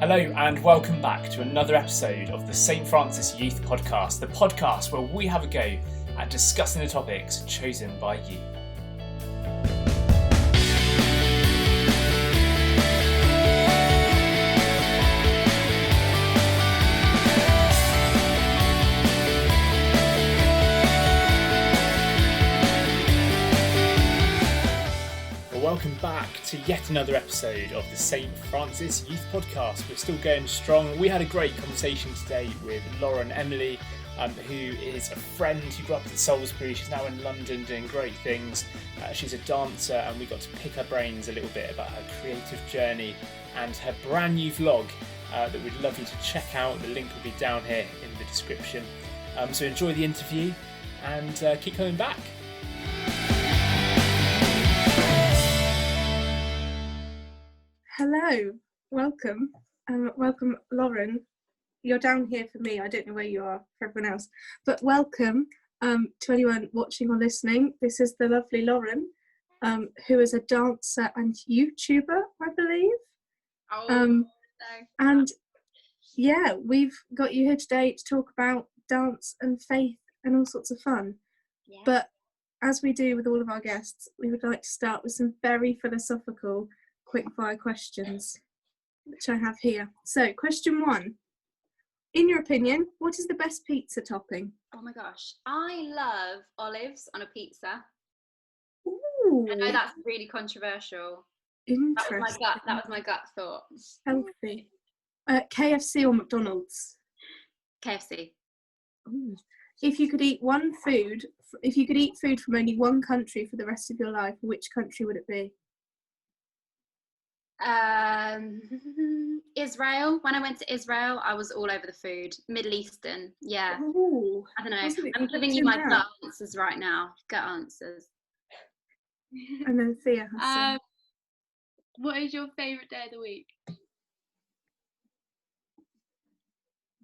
Hello and welcome back to another episode of the St. Francis Youth Podcast, the podcast where we have a go at discussing the topics chosen by you. Welcome back to yet another episode of the St. Francis Youth Podcast. We're still going strong. We had a great conversation today with Lauren Emily, who is a friend who grew up in Salisbury. She's now in London doing great things. She's a dancer, and we got to pick her brains a little bit about her creative journey and her brand new vlog that we'd love you to check out. The link will be down here in the description. So enjoy the interview and keep coming back. Hello, welcome. Welcome, Lauren. You're down here for me. I don't know where you are for everyone else. But welcome to anyone watching or listening. This is the lovely Lauren, who is a dancer and YouTuber, I believe. And yeah, we've got you here today to talk about dance and faith and all sorts of fun. Yeah. But as we do with all of our guests, we would like to start with some very philosophical quick-fire questions, which I have here. So, question 1. In your opinion, what is the best pizza topping? Oh my gosh, I love olives on a pizza. Ooh, I know that's really controversial. interesting. That was my gut thought. Healthy. KFC or McDonald's? KFC. Ooh. If you could eat food from only one country for the rest of your life, which country would it be? Israel. When I went to Israel, I was all over the food. Middle Eastern, yeah. Ooh, I don't know. I'm giving you my gut answers right now. Gut answers. And then Thea has some. What is your favourite day of the week?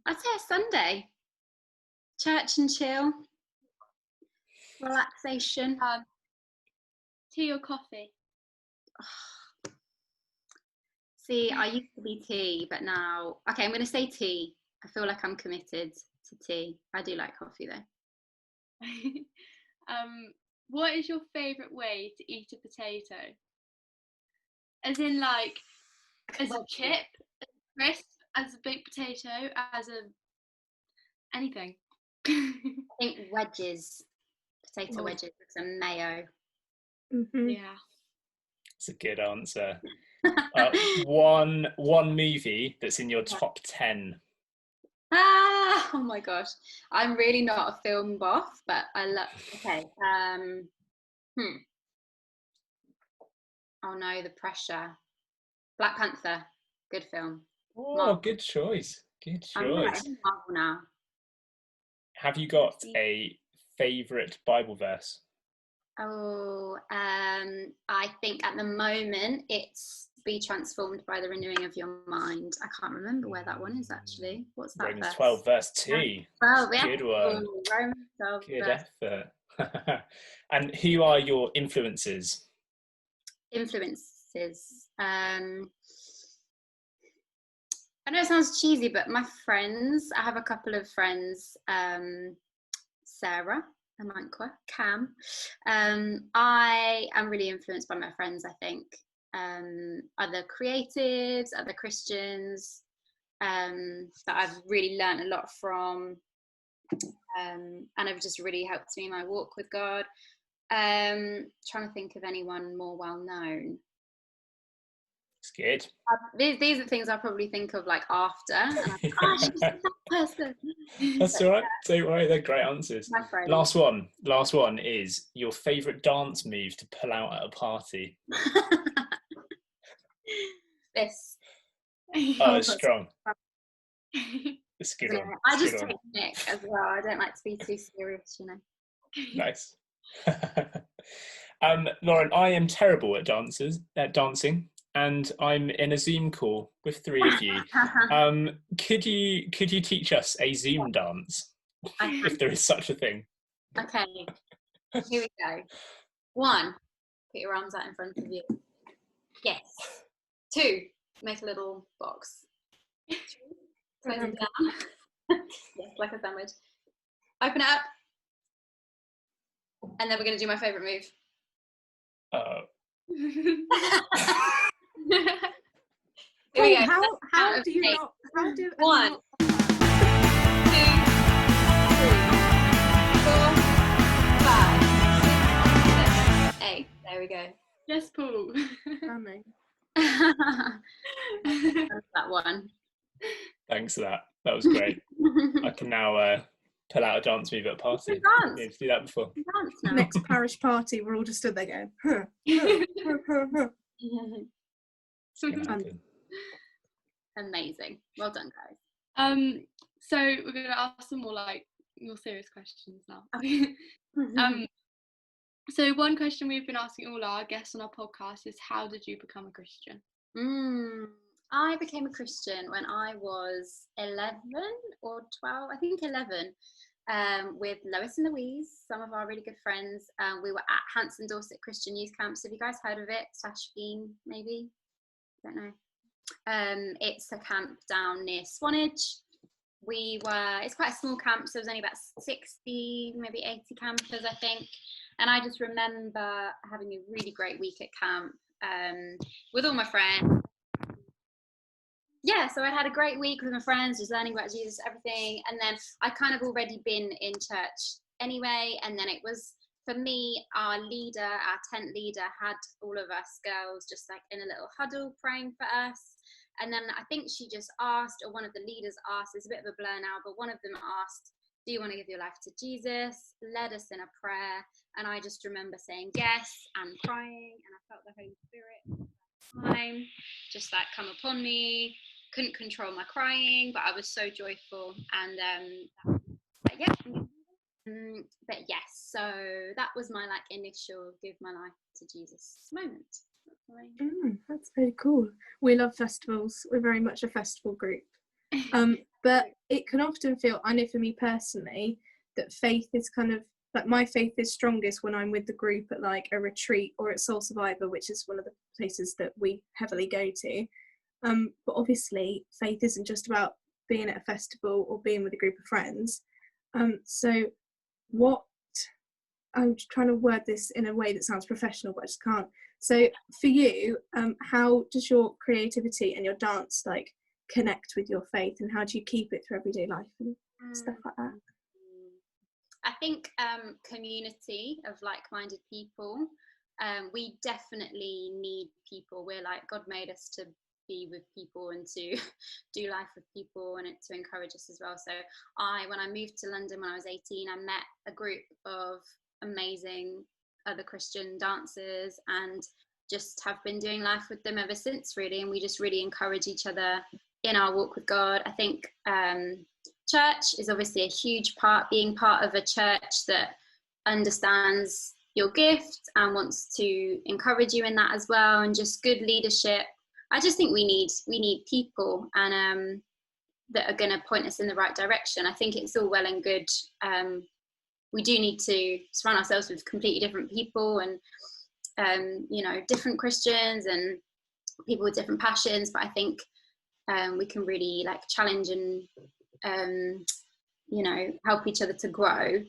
I'd say a Sunday. Church and chill. Relaxation. Tea or coffee? See, I used to be tea, but now... Okay, I'm going to say tea. I feel like I'm committed to tea. I do like coffee, though. What is your favourite way to eat a potato? As in, like, as a chip, as a crisp, as a baked potato, as a... anything. I think wedges. Potato wedges with some mayo. Mm-hmm. Yeah. That's a good answer. One movie that's in your top 10. Oh my gosh, I'm really not a film buff, but I love. Okay. Oh no, the pressure. Black Panther, good film. Oh, Marvel. good choice. Good I'm choice. writing Marvel now. Have you got a favourite Bible verse? Oh, I think at the moment it's be transformed by the renewing of your mind. I can't remember where that one is actually. What's that? Romans verse? 12 verse 2. 12, yeah. Good one. Ooh, Romans 12 Good verse. effort. And who are your influences? Influences. I know it sounds cheesy, but my friends, I have a couple of friends, Sarah, Amankwa, Cam. I am really influenced by my friends, I think. Other creatives, other Christians, that I've really learnt a lot from, and have just really helped me in my walk with God. Trying to think of anyone more well known. It's good. These are things I'll probably think of like after. And I'm like, oh, she's that person. That's all right. Don't worry, they're great answers. My friend. Last one is your favourite dance move to pull out at a party. This. Oh, it's strong. It's a good one. I just take Nick as well. I don't like to be too serious, you know. Nice. Lauren, I am terrible at dancing, and I'm in a Zoom call with 3 of you. Could you teach us a Zoom dance, if there is such a thing? Okay, here we go. 1, put your arms out in front of you. Yes. 2, make a little box. Close it down. Yes, like a sandwich. Open it up. And then we're going to do my favourite move. Here we go. How do you not? How do 1, 2, 3, 4, 5, 6, 7, 8. There we go. Yes, Paul. That one. Thanks for that. That was great. I can now pull out a dance move at a party. Dance. Need to do that before. Dance now. Next parish party, we're all just stood there going, huh, huh, huh, huh, huh. Exactly. Amazing. Well done, guys. So we're going to ask some more more serious questions now. So one question we've been asking all our guests on our podcast is, how did you become a Christian? I became a Christian when I was 11 or 12, I think 11, with Lois and Louise, some of our really good friends. We were at Hanson Dorset Christian Youth Camps. Have you guys heard of it? /Bean, maybe? Don't know. It's a camp down near Swanage. It's quite a small camp, so there was only about 60, maybe 80 campers, I think. And I just remember having a really great week at camp with all my friends. Yeah, so I had a great week with my friends, just learning about Jesus, everything. And then I kind of already been in church anyway. And then it was, for me, our tent leader had all of us girls just like in a little huddle praying for us. And then I think she just asked, or one of the leaders asked, it's a bit of a blur now, but one of them asked, do you want to give your life to Jesus? Led us in a prayer. And I just remember saying yes and crying. And I felt the Holy Spirit time just like come upon me. Couldn't control my crying, but I was so joyful. And but yes, so that was my initial give my life to Jesus moment. That's very cool. We love festivals. We're very much a festival group. But it can often feel, I know for me personally, that faith is kind of my faith is strongest when I'm with the group at a retreat or at Soul Survivor, which is one of the places that we heavily go to. But obviously faith isn't just about being at a festival or being with a group of friends. So what, I'm trying to word this in a way that sounds professional, but I just can't. So for you, how does your creativity and your dance connect with your faith, and how do you keep it through everyday life and stuff like that? I think community of like-minded people. We definitely need people. We're God made us to be with people and to do life with people and to encourage us as well. So when I moved to London when I was 18, I met a group of amazing other Christian dancers and just have been doing life with them ever since, really. And we just really encourage each other in our walk with God. I think church is obviously a huge part, being part of a church that understands your gift and wants to encourage you in that as well, and just good leadership. I just think we need people and that are going to point us in the right direction. I think it's all well and good. We do need to surround ourselves with completely different people and different Christians and people with different passions, but I think we can really challenge and help each other to grow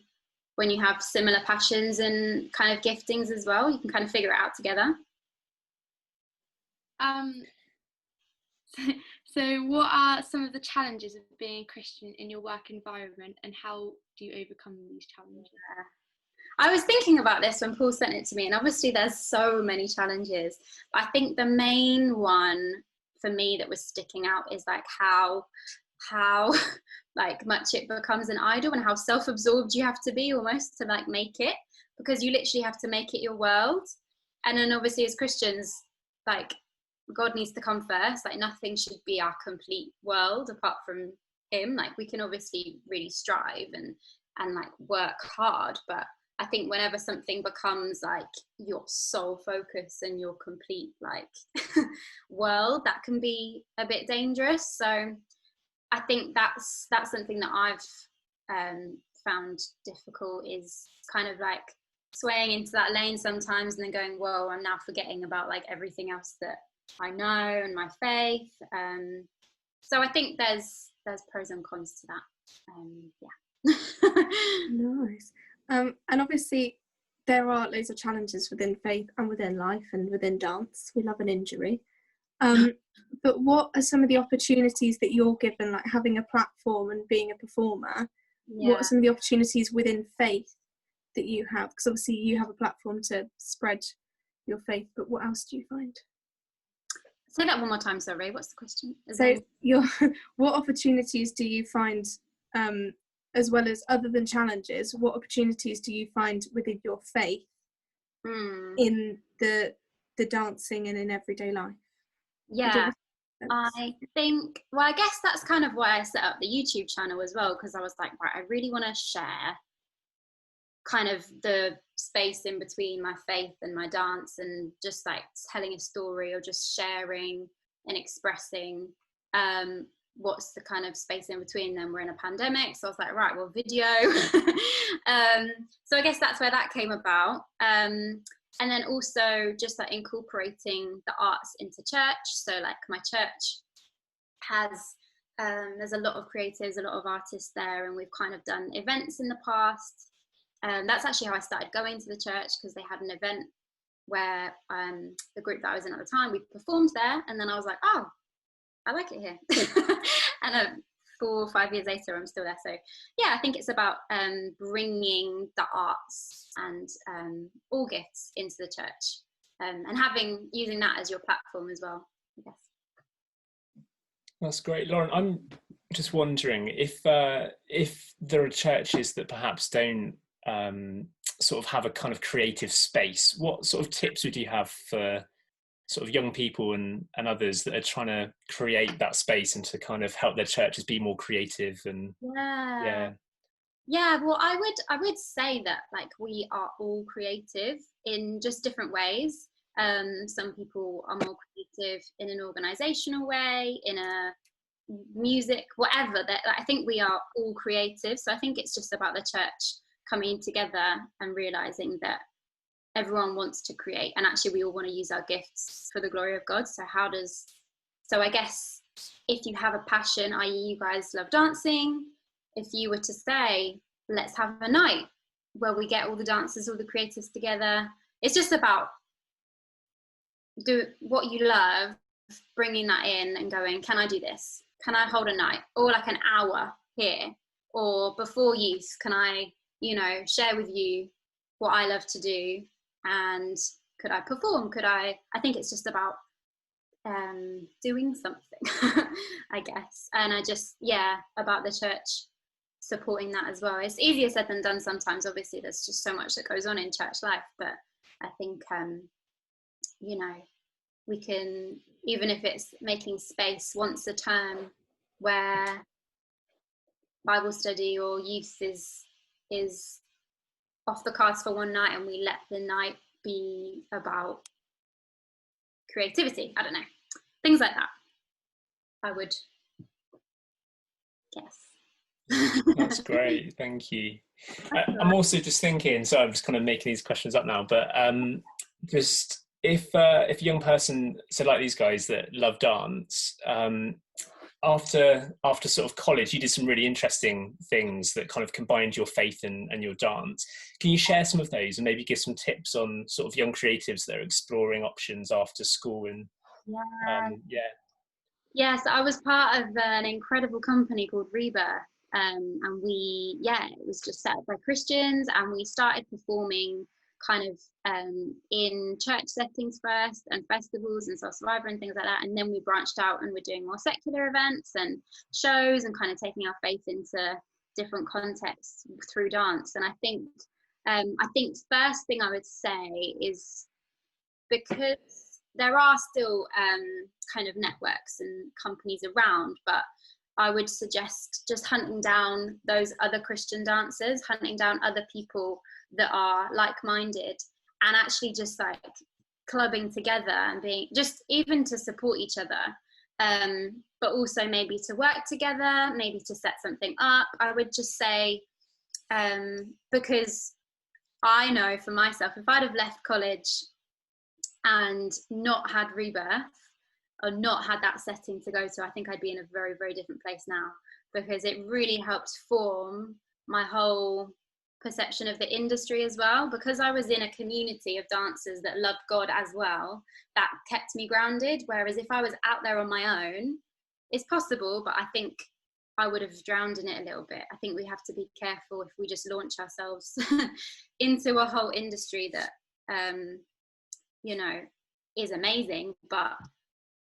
when you have similar passions and kind of giftings as well. You can kind of figure it out together. So what are some of the challenges of being a Christian in your work environment, and how do you overcome these challenges? I was thinking about this when Paul sent it to me, and obviously there's so many challenges. But I think the main one for me that was sticking out is how much it becomes an idol, and how self-absorbed you have to be almost to make it, because you literally have to make it your world. And then obviously as Christians, God needs to come first. Nothing should be our complete world apart from him. We can obviously really strive and work hard, but I think whenever something becomes your sole focus and your complete world, that can be a bit dangerous. So I think that's something that I've found difficult, is kind of swaying into that lane sometimes and then going, whoa, I'm now forgetting about everything else that I know and my faith. So I think there's pros and cons to that. Nice. And obviously there are loads of challenges within faith and within life and within dance. We love an injury. But what are some of the opportunities that you're given, like having a platform and being a performer? What are some of the opportunities within faith that you have? Because obviously you have a platform to spread your faith, but what else do you find? Say that one more time, sorry. What's the question? What opportunities do you find, as well as other than challenges, what opportunities do you find within your faith in the dancing and in everyday life? Yeah, I think, well, I guess that's kind of why I set up the YouTube channel as well, because I was like, right, I really want to share kind of the space in between my faith and my dance, and just like telling a story or just sharing and expressing what's the kind of space in between. Then we're in a pandemic, so I was like, right, well, video. So I guess that's where that came about. And then also just like incorporating the arts into church. So like my church has, there's a lot of creatives, a lot of artists there, and we've kind of done events in the past. That's actually how I started going to the church, because they had an event where the group that I was in at the time, we performed there, and then I was like, oh, I like it here. And 4 or 5 years later, I'm still there. So yeah, I think it's about bringing the arts and all gifts into the church, and using that as your platform as well, I guess. That's great, Lauren. I'm just wondering if there are churches that perhaps don't sort of have a kind of creative space. What sort of tips would you have for sort of young people and others that are trying to create that space and to kind of help their churches be more creative? And well, I would say that like we are all creative in just different ways. Some people are more creative in an organizational way, in a music, whatever. That I think we are all creative. So I think it's just about the church coming together and realizing that everyone wants to create, and actually we all want to use our gifts for the glory of God. So I guess if you have a passion, i.e. you guys love dancing, if you were to say, let's have a night where we get all the dancers, all the creatives together, it's just about do what you love, bringing that in and going, can I do this? Can I hold a night or like an hour here? Or before youth, can I, share with you what I love to do? And could I perform? I think it's just about doing something, I guess. And about the church supporting that as well. It's easier said than done sometimes. Obviously, there's just so much that goes on in church life. But I think, we can, even if it's making space once a term where Bible study or youth is off the cards for one night, and we let the night be about creativity. I don't know, things like that, I would guess. That's great, thank you. I'm also just thinking, so I'm just kind of making these questions up now, but just if a young person, so like these guys that love dance, after sort of college, you did some really interesting things that kind of combined your faith and your dance. Can you share some of those and maybe give some tips on sort of young creatives that are exploring options after school? And so I was part of an incredible company called Rebirth, and it was just set up by Christians, and we started performing kind of in church settings first, and festivals and Survivor and things like that, and then we branched out and we're doing more secular events and shows and kind of taking our faith into different contexts through dance. And I think first thing I would say is, because there are still kind of networks and companies around, but I would suggest just hunting down those other Christian dancers, hunting down other people that are like-minded, and actually just like clubbing together and being just even to support each other, but also maybe to work together, maybe to set something up. I would just say, because I know for myself, if I'd have left college and not had Rebirth, or not had that setting to go to, I think I'd be in a very, very different place now, because it really helped form my whole perception of the industry as well. Because I was in a community of dancers that loved God as well, that kept me grounded. Whereas if I was out there on my own, it's possible, but I think I would have drowned in it a little bit. I think we have to be careful if we just launch ourselves into a whole industry that, you know, is amazing, but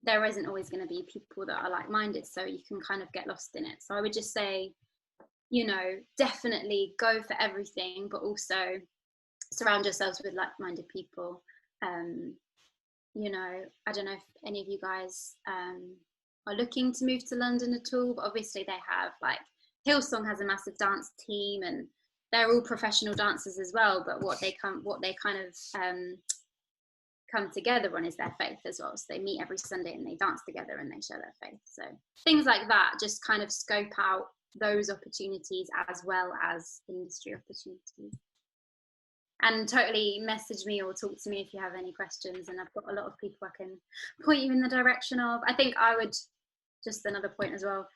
there isn't always going to be people that are like-minded, so you can kind of get lost in it. So I would just say, you know, definitely go for everything, but also surround yourselves with like-minded people. You know, I don't know if any of you guys are looking to move to London at all, but obviously they have, like, Hillsong has a massive dance team, and they're all professional dancers as well, but what they kind of come together on is their faith as well. So they meet every Sunday and they dance together and they share their faith. So things like that, just kind of scope out those opportunities as well as industry opportunities. And totally message me or talk to me if you have any questions, and I've got a lot of people I can point you in the direction of. I think I would, just another point as well,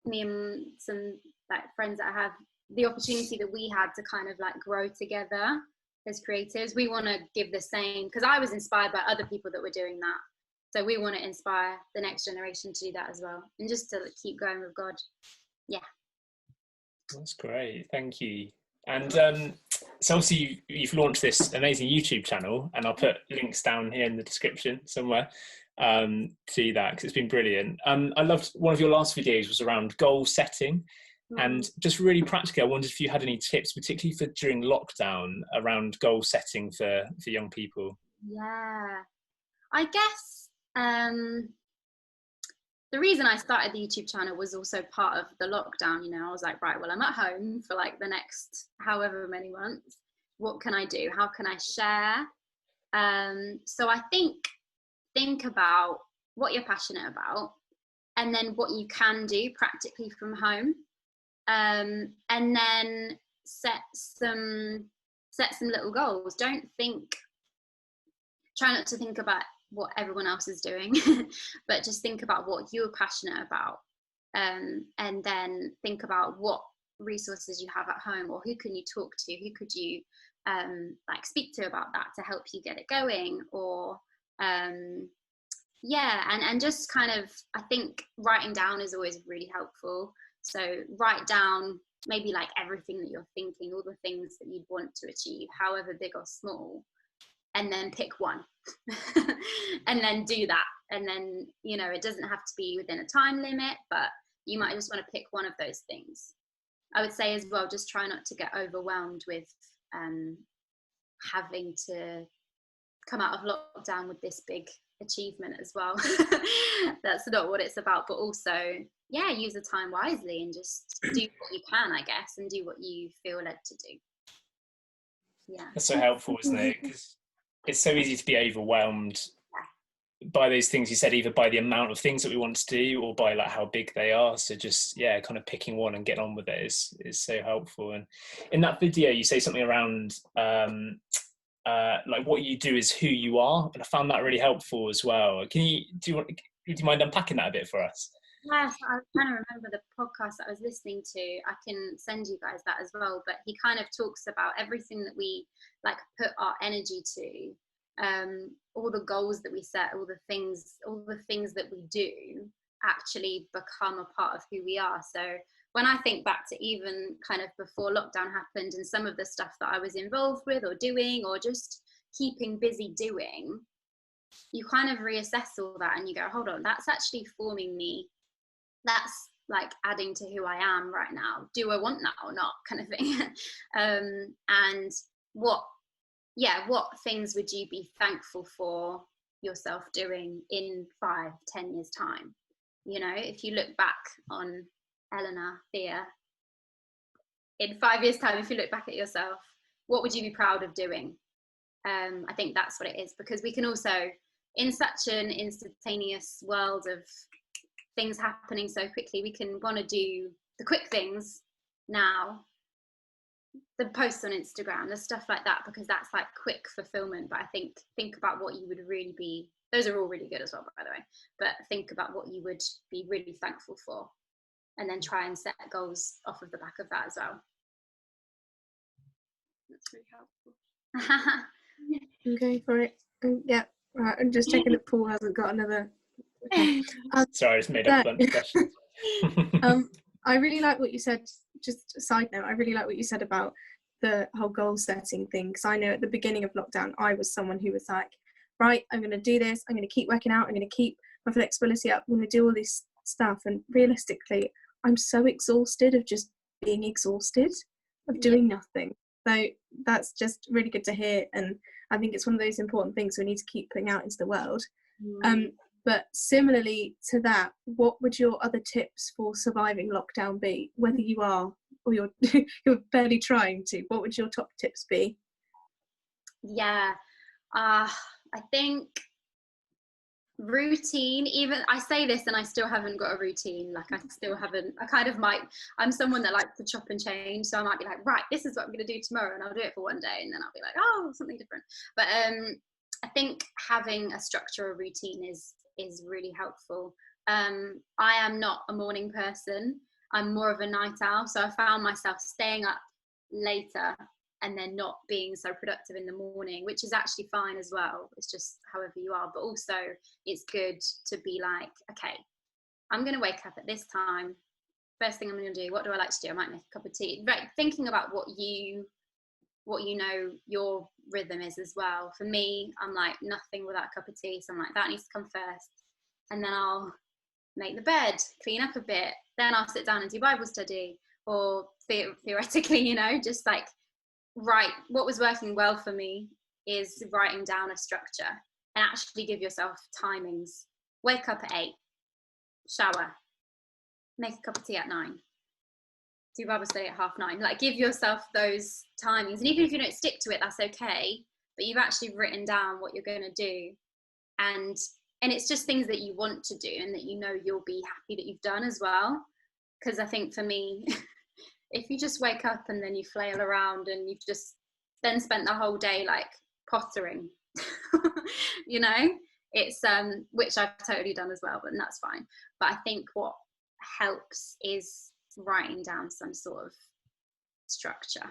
me and some like friends that I have, the opportunity that we had to kind of like grow together as creatives, we want to give the same, because I was inspired by other people that were doing that, so we want to inspire the next generation to do that as well, and just to keep going with God. Yeah, that's great, thank you. And so obviously you've launched this amazing YouTube channel, and I'll put links down here in the description somewhere to that, because it's been brilliant. I loved one of your last videos was around goal setting. And just really practically, I wondered if you had any tips, particularly for during lockdown, around goal setting for young people. Yeah, I guess the reason I started the YouTube channel was also part of the lockdown. You know, I was like, right, well, I'm at home for like the next however many months. What can I do? How can I share? So I think about what you're passionate about, and then what you can do practically from home. And then set some little goals. Try not to think about what everyone else is doing, but just think about what you're passionate about, and then think about what resources you have at home, or who can you talk to, who could you like speak to about that to help you get it going, or yeah, and just kind of, I think writing down is always really helpful. So write down maybe like everything that you're thinking, all the things that you'd want to achieve, however big or small, and then pick one and then do that. And then, you know, it doesn't have to be within a time limit, but you might just want to pick one of those things. I would say as well, just try not to get overwhelmed with having to come out of lockdown with this big achievement as well. That's not what it's about, but also, yeah, use the time wisely and just do what you can, I guess, and do what you feel led to do. Yeah, that's so helpful, isn't it? Because it's so easy to be overwhelmed by those things you said, either by the amount of things that we want to do or by like how big they are. So just, yeah, kind of picking one and getting on with it is so helpful. And in that video you say something around like what you do is who you are, and I found that really helpful as well. Do you mind unpacking that a bit for us? Yes, I kind of remember the podcast that I was listening to. I can send you guys that as well, but he kind of talks about everything that we like put our energy to, all the goals that we set, all the things that we do actually become a part of who we are. So when I think back to even kind of before lockdown happened and some of the stuff that I was involved with or doing or just keeping busy doing, you kind of reassess all that and you go, hold on, that's actually forming me. That's like adding to who I am right now. Do I want that or not, kind of thing. And what things would you be thankful for yourself doing in 5-10 years time? You know, if you look back on Eleanor, Thea, in 5 years time, if you look back at yourself, what would you be proud of doing? I think that's what it is, because we can also, in such an instantaneous world of things happening so quickly, we can want to do the quick things now, the posts on Instagram, the stuff like that, because that's like quick fulfillment. But I think about what you would really be Those are all really good as well, by the way. But think about what you would be really thankful for, and then try and set goals off of the back of that as well. That's really helpful. Okay, for it. Yeah, right. I'm just checking that Paul hasn't got another. Okay. Sorry, I just made up a bunch of questions. I really like what you said. Just a side note, I really like what you said about the whole goal setting thing, because I know at the beginning of lockdown I was someone who was like, right, I'm going to do this, I'm going to keep working out, I'm going to keep my flexibility up, I'm going to do all this stuff, and realistically I'm so exhausted of just being exhausted, of doing nothing. So that's just really good to hear, and I think it's one of those important things we need to keep putting out into the world. But similarly to that, what would your other tips for surviving lockdown be? Whether you are or you're you're barely trying to, what would your top tips be? Yeah, I think routine. Even I say this and I still haven't got a routine. Like I still haven't. I kind of might. I'm someone that likes to chop and change, so I might be like, right, this is what I'm going to do tomorrow, and I'll do it for one day, and then I'll be like, oh, something different. But I think having a structure or routine is really helpful. I am not a morning person. I'm more of a night owl, so I found myself staying up later and then not being so productive in the morning, which is actually fine as well. It's just however you are, but also it's good to be like, okay, I'm going to wake up at this time. First thing I'm going to do, what do I like to do? I might make a cup of tea. Right, thinking about what you know your rhythm is as well. For me, I'm like nothing without a cup of tea, so I'm like, that needs to come first, and then I'll make the bed, clean up a bit, then I'll sit down and do Bible study, or theoretically, you know, just like write. What was working well for me is writing down a structure and actually give yourself timings. Wake up at 8, shower, make a cup of tea at 9, do Bible study at 9:30. Like, give yourself those timings, and even if you don't stick to it, that's okay, but you've actually written down what you're going to do, and it's just things that you want to do and that you know you'll be happy that you've done as well. Because I think for me, if you just wake up and then you flail around and you've just then spent the whole day like pottering, you know, it's which I've totally done as well, but that's fine. But I think what helps is writing down some sort of structure,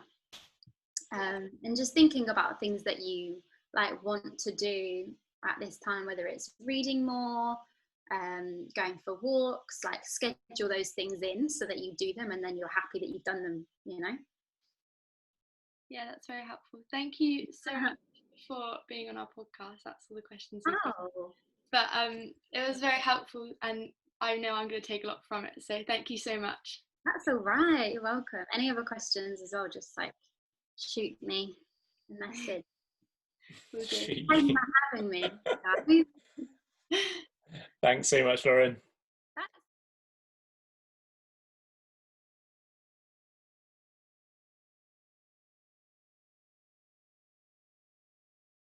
and just thinking about things that you like want to do at this time, whether it's reading more, going for walks, like schedule those things in so that you do them and then you're happy that you've done them, you know. Yeah, that's very helpful. Thank you so much for being on our podcast. That's all the questions. But it was very helpful, and I know I'm going to take a lot from it, so thank you so much. That's all right, you're welcome. Any other questions as well, just like shoot me a message. Thanks for having me. Thanks so much, Lauren.